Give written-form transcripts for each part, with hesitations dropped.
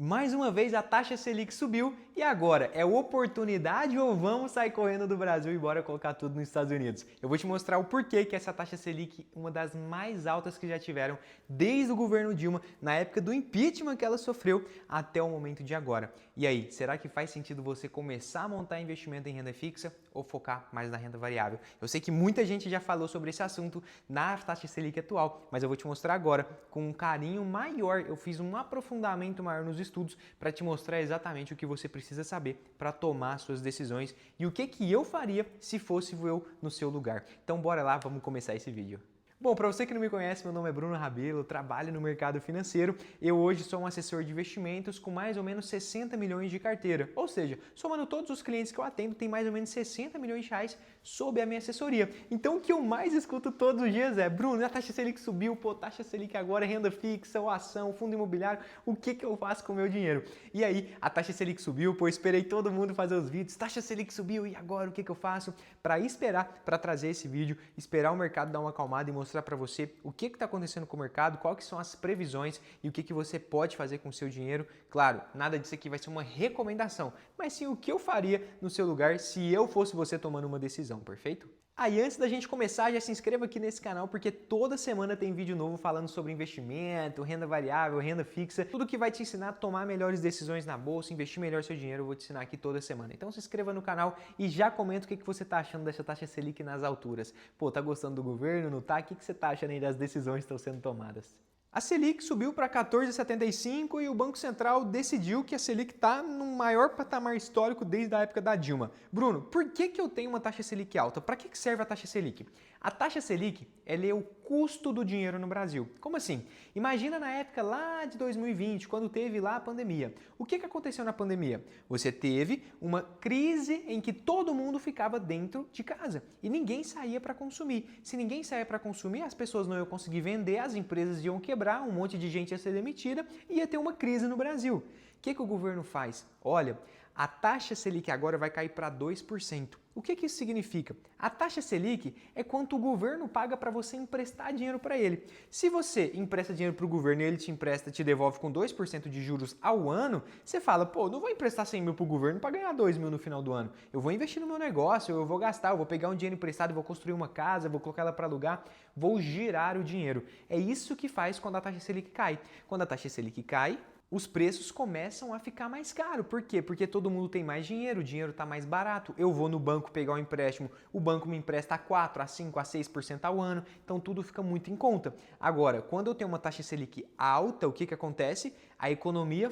Mais uma vez a taxa Selic subiu e agora é oportunidade ou vamos sair correndo do Brasil e bora colocar tudo nos Estados Unidos? Eu vou te mostrar o porquê que essa taxa Selic é uma das mais altas que já tiveram desde o governo Dilma, na época do impeachment que ela sofreu até o momento de agora. E aí, será que faz sentido você começar a montar investimento em renda fixa ou focar mais na renda variável? Eu sei que muita gente já falou sobre esse assunto na taxa Selic atual, mas eu vou te mostrar agora com um carinho maior. Eu fiz um aprofundamento maior nos estudos para te mostrar exatamente o que você precisa saber para tomar suas decisões e o que eu faria se fosse eu no seu lugar. Então bora lá, vamos começar esse vídeo. Bom, para você que não me conhece, meu nome é Bruno Rabelo, trabalho no mercado financeiro. Eu hoje sou um assessor de investimentos com mais ou menos 60 milhões de carteira. Ou seja, somando todos os clientes que eu atendo, tem mais ou menos 60 milhões de reais sob a minha assessoria. Então o que eu mais escuto todos os dias é: Bruno, a taxa Selic subiu, pô, taxa Selic agora é renda fixa ou ação, fundo imobiliário, o que eu faço com o meu dinheiro? E aí, a taxa Selic subiu, pô, esperei todo mundo fazer os vídeos, taxa Selic subiu e agora o que eu faço? Para esperar, para trazer esse vídeo, esperar o mercado dar uma acalmada e mostrar para você o que está acontecendo com o mercado, quais são as previsões e o que você pode fazer com o seu dinheiro. Claro, nada disso aqui vai ser uma recomendação, mas sim o que eu faria no seu lugar se eu fosse você tomando uma decisão, perfeito? Aí antes da gente começar, já se inscreva aqui nesse canal porque toda semana tem vídeo novo falando sobre investimento, renda variável, renda fixa, tudo que vai te ensinar a tomar melhores decisões na bolsa, investir melhor seu dinheiro, eu vou te ensinar aqui toda semana. Então se inscreva no canal e já comenta o que você tá achando dessa taxa Selic nas alturas. Pô, tá gostando do governo, não tá? O que você tá achando aí das decisões que estão sendo tomadas? A Selic subiu para 14,75 e o Banco Central decidiu que a Selic está no maior patamar histórico desde a época da Dilma. Bruno, por que eu tenho uma taxa Selic alta? Para que serve a taxa Selic? A taxa Selic ela é o custo do dinheiro no Brasil. Como assim? Imagina na época lá de 2020, quando teve lá a pandemia. O que aconteceu na pandemia? Você teve uma crise em que todo mundo ficava dentro de casa e ninguém saía para consumir. Se ninguém saía para consumir, as pessoas não iam conseguir vender, as empresas iam quebrar, um monte de gente ia ser demitida e ia ter uma crise no Brasil. O que o governo faz? Olha, a taxa Selic agora vai cair para 2%. O que isso significa? A taxa Selic é quanto o governo paga para você emprestar dinheiro para ele. Se você empresta dinheiro para o governo e ele te empresta, te devolve com 2% de juros ao ano, você fala, pô, não vou emprestar 100 mil para o governo para ganhar 2 mil no final do ano. Eu vou investir no meu negócio, eu vou gastar, eu vou pegar um dinheiro emprestado, vou construir uma casa, vou colocar ela para alugar, vou girar o dinheiro. É isso que faz quando a taxa Selic cai. Quando a taxa Selic cai, os preços começam a ficar mais caros. Por quê? Porque todo mundo tem mais dinheiro, o dinheiro está mais barato. Eu vou no banco pegar um empréstimo, o banco me empresta a 4, a 5, a 6% ao ano, então tudo fica muito em conta. Agora, quando eu tenho uma taxa Selic alta, o que acontece? A economia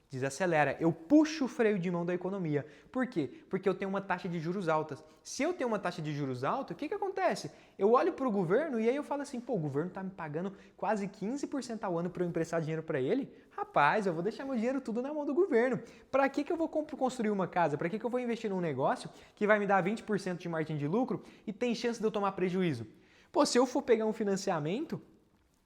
desacelera, eu puxo o freio de mão da economia. Por quê? Porque eu tenho uma taxa de juros altas. Se eu tenho uma taxa de juros alta, o que acontece? Eu olho para o governo e aí eu falo assim, pô, o governo está me pagando quase 15% ao ano para eu emprestar dinheiro para ele? Rapaz, eu vou deixar meu dinheiro tudo na mão do governo. Para que eu vou construir uma casa? Para que eu vou investir num negócio que vai me dar 20% de margem de lucro e tem chance de eu tomar prejuízo? Pô, se eu for pegar um financiamento,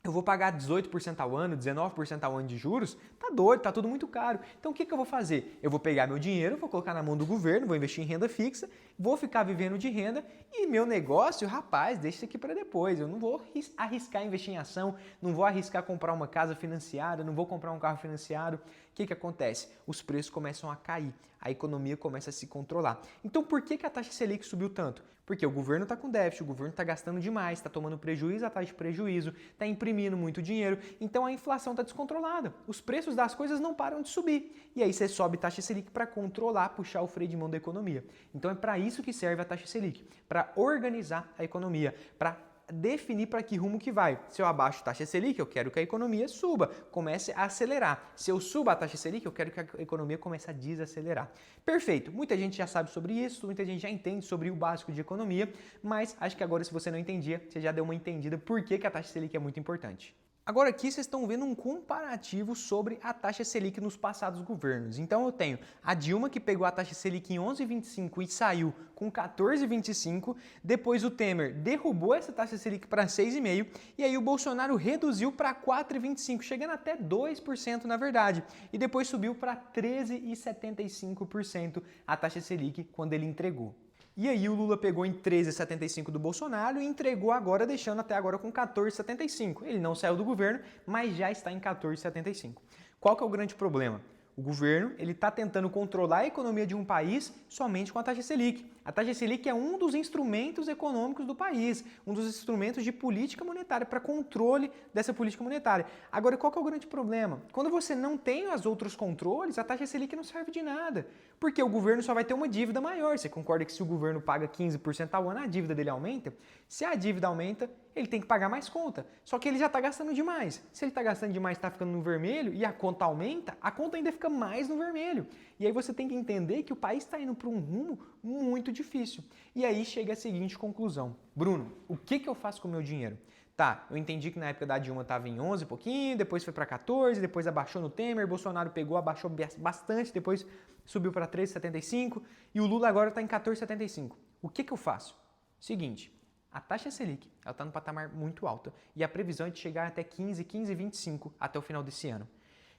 eu vou pagar 18% ao ano, 19% ao ano de juros, tá doido, tá tudo muito caro. Então o que eu vou fazer? Eu vou pegar meu dinheiro, vou colocar na mão do governo, vou investir em renda fixa, vou ficar vivendo de renda e meu negócio, rapaz, deixa isso aqui para depois. Eu não vou arriscar investir em ação, não vou arriscar comprar uma casa financiada, não vou comprar um carro financiado. O que acontece? Os preços começam a cair, a economia começa a se controlar. Então por que a taxa Selic subiu tanto? Porque o governo está com déficit, o governo está gastando demais, está tomando prejuízo atrás de prejuízo, está imprimindo muito dinheiro, então a inflação está descontrolada. Os preços das coisas não param de subir. E aí você sobe taxa Selic para controlar, puxar o freio de mão da economia. Então é para isso que serve a taxa Selic, para organizar a economia, para definir para que rumo que vai. Se eu abaixo a taxa Selic, eu quero que a economia suba, comece a acelerar. Se eu subo a taxa Selic, eu quero que a economia comece a desacelerar. Perfeito, muita gente já sabe sobre isso, muita gente já entende sobre o básico de economia, mas acho que agora se você não entendia, você já deu uma entendida por que a taxa Selic é muito importante. Agora aqui vocês estão vendo um comparativo sobre a taxa Selic nos passados governos. Então eu tenho a Dilma que pegou a taxa Selic em 11,25 e saiu com 14,25. Depois o Temer derrubou essa taxa Selic para 6,5 e aí o Bolsonaro reduziu para 4,25, chegando até 2% na verdade. E depois subiu para 13,75% a taxa Selic quando ele entregou. E aí o Lula pegou em 13,75 do Bolsonaro e entregou agora, deixando até agora com 14,75. Ele não saiu do governo, mas já está em 14,75. Qual que é o grande problema? O governo ele está tentando controlar a economia de um país somente com a taxa Selic. A taxa Selic é um dos instrumentos econômicos do país, um dos instrumentos de política monetária, para controle dessa política monetária. Agora, qual que é o grande problema? Quando você não tem os outros controles, a taxa Selic não serve de nada, porque o governo só vai ter uma dívida maior. Você concorda que se o governo paga 15% ao ano, a dívida dele aumenta? Se a dívida aumenta, ele tem que pagar mais conta. Só que ele já está gastando demais. Se ele está gastando demais, está ficando no vermelho e a conta aumenta, a conta ainda fica mais no vermelho. E aí você tem que entender que o país está indo para um rumo muito difícil. E aí chega a seguinte conclusão. Bruno, o que eu faço com o meu dinheiro? Tá, eu entendi que na época da Dilma estava em 11 e pouquinho, depois foi para 14, depois abaixou no Temer, Bolsonaro pegou, abaixou bastante, depois subiu para 13,75 e o Lula agora está em 14,75. O que eu faço? Seguinte, a taxa Selic está no patamar muito alto e a previsão é de chegar até 15,25 até o final desse ano.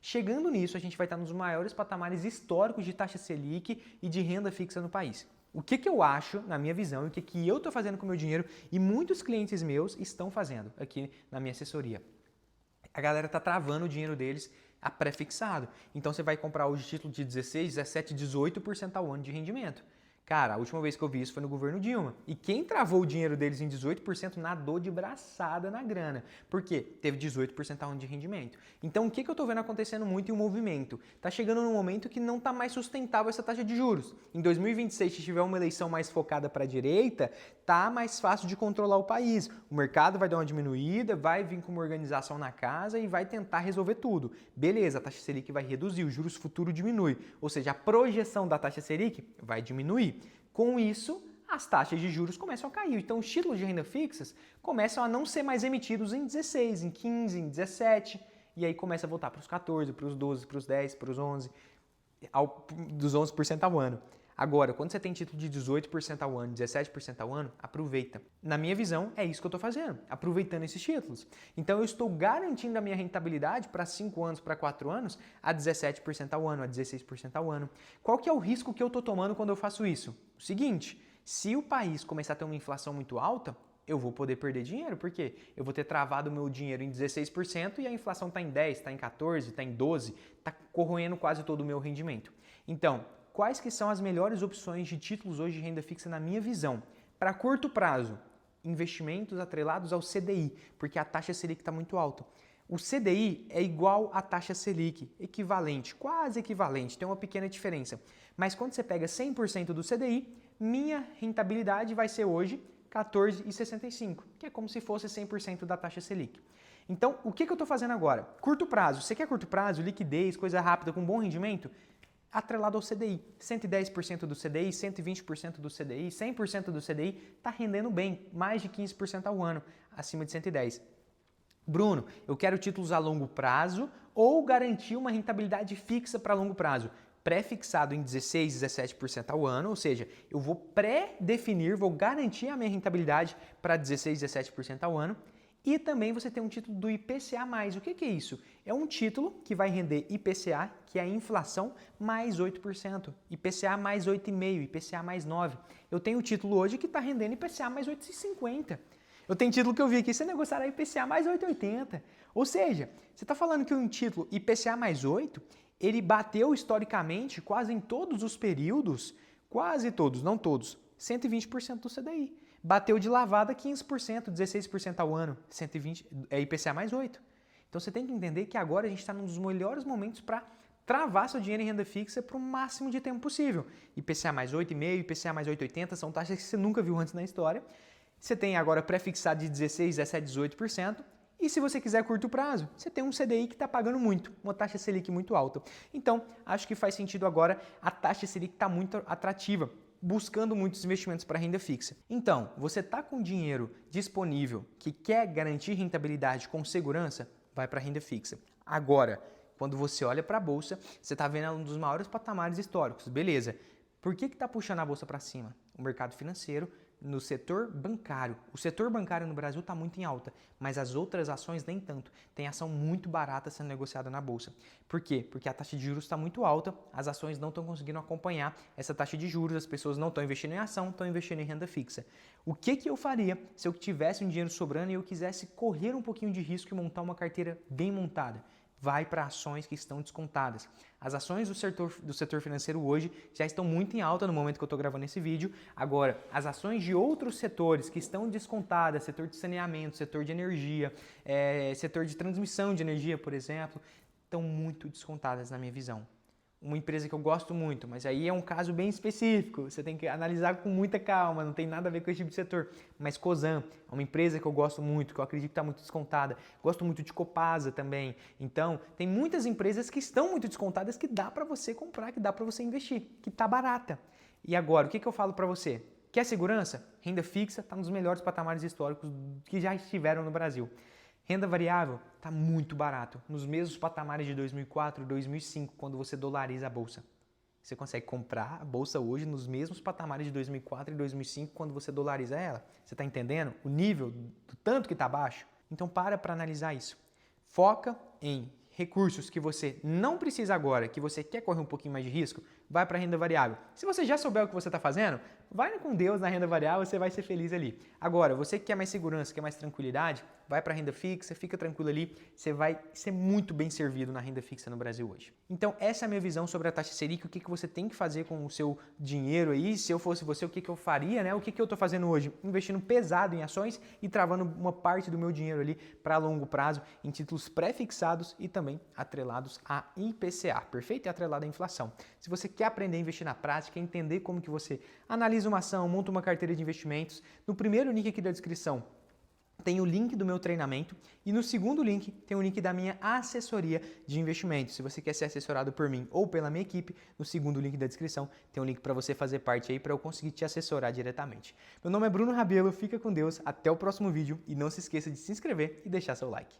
Chegando nisso, a gente vai estar nos maiores patamares históricos de taxa Selic e de renda fixa no país. O que eu acho, na minha visão, e o que eu estou fazendo com o meu dinheiro e muitos clientes meus estão fazendo aqui na minha assessoria. A galera está travando o dinheiro deles a pré-fixado. Então você vai comprar hoje título de 16, 17, 18% ao ano de rendimento. Cara, a última vez que eu vi isso foi no governo Dilma. E quem travou o dinheiro deles em 18% nadou de braçada na grana. Por quê? Teve 18% ao ano de rendimento. Então, o que eu estou vendo acontecendo muito em um movimento? Está chegando num momento que não está mais sustentável essa taxa de juros. Em 2026, se tiver uma eleição mais focada para a direita, tá mais fácil de controlar o país. O mercado vai dar uma diminuída, vai vir com uma organização na casa e vai tentar resolver tudo. Beleza, a taxa Selic vai reduzir, o juros futuro diminui. Ou seja, a projeção da taxa Selic vai diminuir. Com isso, as taxas de juros começam a cair. Então, os títulos de renda fixas começam a não ser mais emitidos em 16, em 15, em 17, e aí começa a voltar para os 14, para os 12, para os 10, para os 11, dos 11% ao ano. Agora, quando você tem título de 18% ao ano, 17% ao ano, aproveita. Na minha visão, é isso que eu estou fazendo, aproveitando esses títulos. Então, eu estou garantindo a minha rentabilidade para 5 anos, para 4 anos, a 17% ao ano, a 16% ao ano. Qual que é o risco que eu estou tomando quando eu faço isso? O seguinte, se o país começar a ter uma inflação muito alta, eu vou poder perder dinheiro, porque eu vou ter travado o meu dinheiro em 16% e a inflação está em 10, está em 14, está em 12, está corroendo quase todo o meu rendimento. Então, quais que são as melhores opções de títulos hoje de renda fixa na minha visão? Para curto prazo, investimentos atrelados ao CDI, porque a taxa Selic está muito alta. O CDI é igual à taxa Selic, equivalente, quase equivalente, tem uma pequena diferença. Mas quando você pega 100% do CDI, minha rentabilidade vai ser hoje 14,65, que é como se fosse 100% da taxa Selic. Então, o que eu estou fazendo agora? Curto prazo. Você quer curto prazo, liquidez, coisa rápida, com bom rendimento? Atrelado ao CDI. 110% do CDI, 120% do CDI, 100% do CDI está rendendo bem, mais de 15% ao ano, acima de 110%. Bruno, eu quero títulos a longo prazo ou garantir uma rentabilidade fixa para longo prazo. Pré-fixado em 16, 17% ao ano, ou seja, eu vou pré-definir, vou garantir a minha rentabilidade para 16, 17% ao ano. E também você tem um título do IPCA+. O que é isso? É um título que vai render IPCA, que é a inflação, mais 8%. IPCA mais 8,5%, IPCA mais 9%. Eu tenho um título hoje que está rendendo IPCA mais 8,50%. Eu tenho título que eu vi aqui, você negociará IPCA mais 8,80. Ou seja, você está falando que um título IPCA mais 8, ele bateu historicamente quase em todos os períodos, quase todos, não todos, 120% do CDI. Bateu de lavada 15%, 16% ao ano, 120, é IPCA mais 8. Então você tem que entender que agora a gente está num dos melhores momentos para travar seu dinheiro em renda fixa para o máximo de tempo possível. IPCA mais 8,5, IPCA mais 8,80 são taxas que você nunca viu antes na história. Você tem agora pré-fixado de 16, 17, 18%. E se você quiser curto prazo, você tem um CDI que está pagando muito, uma taxa Selic muito alta. Então, acho que faz sentido agora, a taxa Selic está muito atrativa, buscando muitos investimentos para renda fixa. Então, você está com dinheiro disponível que quer garantir rentabilidade com segurança, vai para renda fixa. Agora, quando você olha para a Bolsa, você está vendo um dos maiores patamares históricos. Beleza, por que está puxando a Bolsa para cima? O mercado financeiro, no setor bancário. O setor bancário no Brasil está muito em alta, mas as outras ações nem tanto. Tem ação muito barata sendo negociada na Bolsa. Por quê? Porque a taxa de juros está muito alta, as ações não estão conseguindo acompanhar essa taxa de juros, as pessoas não estão investindo em ação, estão investindo em renda fixa. O que eu faria se eu tivesse um dinheiro sobrando e eu quisesse correr um pouquinho de risco e montar uma carteira bem montada? vai para ações que estão descontadas. As ações do setor financeiro hoje já estão muito em alta no momento que eu estou gravando esse vídeo. Agora, as ações de outros setores que estão descontadas, setor de saneamento, setor de energia, setor de transmissão de energia, por exemplo, estão muito descontadas na minha visão. Uma empresa que eu gosto muito, mas aí é um caso bem específico, você tem que analisar com muita calma, não tem nada a ver com esse tipo de setor. Mas Cosan é uma empresa que eu gosto muito, que eu acredito que está muito descontada. Gosto muito de Copasa também. Então, tem muitas empresas que estão muito descontadas que dá para você comprar, que dá para você investir, que está barata. E agora, o que eu falo para você? Quer segurança? Renda fixa está nos melhores patamares históricos que já estiveram no Brasil. Renda variável está muito barato, nos mesmos patamares de 2004 e 2005, quando você dolariza a bolsa. Você consegue comprar a bolsa hoje nos mesmos patamares de 2004 e 2005, quando você dolariza ela. Você está entendendo o nível do tanto que está baixo? Então para analisar isso. Foca em recursos que você não precisa agora, que você quer correr um pouquinho mais de risco, vai para a renda variável. Se você já souber o que você está fazendo, vai com Deus na renda variável, você vai ser feliz ali. Agora, você que quer mais segurança, quer mais tranquilidade, vai para a renda fixa, fica tranquilo ali, você vai ser muito bem servido na renda fixa no Brasil hoje. Então, essa é a minha visão sobre a taxa Selic, o que você tem que fazer com o seu dinheiro aí. Se eu fosse você, o que eu faria, né? O que eu estou fazendo hoje? Investindo pesado em ações e travando uma parte do meu dinheiro ali para longo prazo em títulos pré-fixados e também atrelados a IPCA, perfeito? E atrelado à inflação. Se você quer aprender a investir na prática, entender como que você analisa uma ação, monta uma carteira de investimentos, no primeiro link aqui da descrição tem o link do meu treinamento e no segundo link tem o link da minha assessoria de investimentos. Se você quer ser assessorado por mim ou pela minha equipe, no segundo link da descrição tem um link para você fazer parte aí para eu conseguir te assessorar diretamente. Meu nome é Bruno Rabelo, fica com Deus, até o próximo vídeo e não se esqueça de se inscrever e deixar seu like.